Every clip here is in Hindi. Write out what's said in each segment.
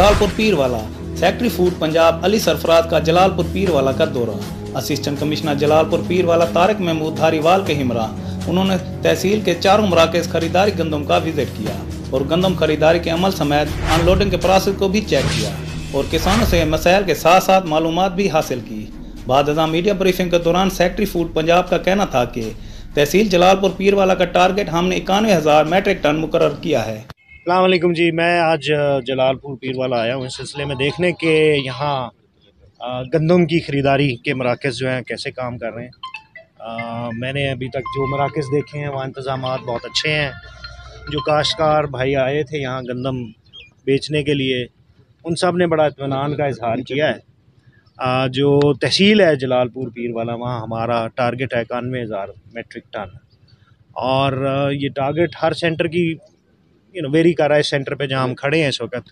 जलालपुर पीरवाला। सेक्रेटरी फूड पंजाब अली सरफराज का जलालपुर पीरवाला का दौरा। असिस्टेंट कमिश्नर जलालपुर पीरवाला तारिक महमूद धारीवाल के हमरा उन्होंने तहसील के चारों मराकज खरीदारी गंदम का विजिट किया और गंदम खरीदारी के अमल समेत अनलोडिंग के प्रोसेस को भी चेक किया और किसानों से मसाइल के साथ साथ मालूमात भी हासिल की। बाद मीडिया ब्रीफिंग के दौरान सेक्रेटरी फूड पंजाब का कहना था कि तहसील जलालपुर पीरवाला का टारगेट हमने 91,000 मैट्रिक टन मुकर्रर किया है। अस्सलाम वालेकुम जी, मैं आज जलालपुर पीरवाला आया हूँ इस सिलसिले में देखने के यहाँ गंदम की ख़रीदारी के मराकज़ जो हैं कैसे काम कर रहे हैं। मैंने अभी तक जो मराकज़ देखे हैं वहाँ इंतज़ामात बहुत अच्छे हैं। जो काश्तकार भाई आए थे यहाँ गंदम बेचने के लिए, उन सब ने बड़ा इत्मीनान का इजहार किया है। जो तहसील है जलालपुर पीरवाला, वहाँ हमारा टारगेट है 91,000 मैट्रिक टन और ये टारगेट हर सेंटर की वेरी कर रहा है। सेंटर पे जहाँ हम खड़े हैं इस वक्त,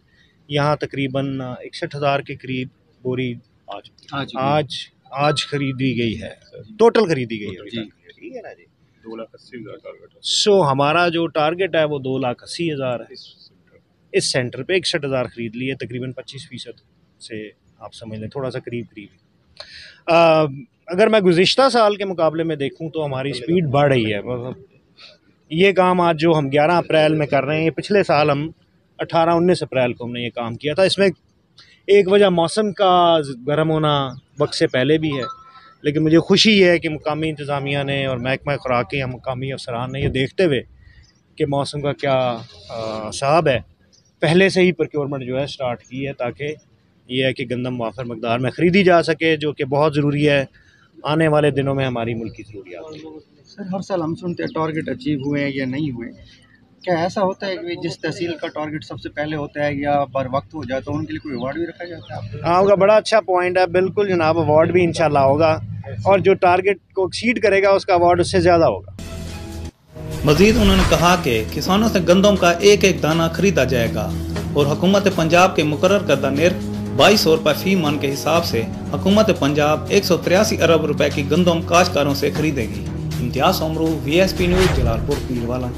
यहाँ तकरीबन 61,000 के करीब बोरी आज खरीदी गई है, टोटल खरीदी गई है। ठीक है ना जी, 2,80,000 टारगेट। सो हमारा जो टारगेट है वो 2,80,000 है। इस सेंटर पे 61,000 खरीद लिए, तकरीबन 25% से आप समझ लें, थोड़ा सा करीब। अगर मैं गुज़िश्ता साल के मुकाबले में देखूं तो हमारी स्पीड बढ़ रही है। मतलब ये काम आज जो हम 11 अप्रैल में कर रहे हैं, पिछले साल हम 18-19 अप्रैल को हमने ये काम किया था। इसमें एक वजह मौसम का गर्म होना वक्त से पहले भी है, लेकिन मुझे खुशी है कि मुकामी इंतज़ामिया ने और महकमा खुराक के मुकामी अफसरान ने ये देखते हुए कि मौसम का क्या हिसाब है, पहले से ही प्रोक्योरमेंट जो है स्टार्ट की है, ताकि ये है कि गंदम वाफर मकदार में ख़रीदी जा सके, जो कि बहुत ज़रूरी है आने वाले दिनों में हमारी मुल्क की ज़रूरियात। सर, हर साल हम सुनते हैं टारगेट अचीव हुए हैं या नहीं हुए, क्या ऐसा होता है कि जिस तहसील का टारगेट सबसे पहले होता है या बर वक्त हो जाए तो उनके लिए कोई अवार्ड भी रखा जाता है? हाँ, उनका बड़ा अच्छा पॉइंट है। बिल्कुल जनाब, अवार्ड भी इंशाल्लाह होगा और जो टारगेट को एक्सीड करेगा उसका अवार्ड उससे ज़्यादा होगा। मजीद उन्होंने कहा कि किसानों से गंदम का एक एक दाना खरीदा जाएगा और हुकूमत पंजाब के मुकर्रर करदा निर्ख 2200 रुपये फी मन के हिसाब से हुकूमत पंजाब 183 अरब रुपए की गंदम काश्तकारों से खरीदेगी। इम्तियाज़ उमरू, VSP न्यूज़, जलालपुर पीरवाला।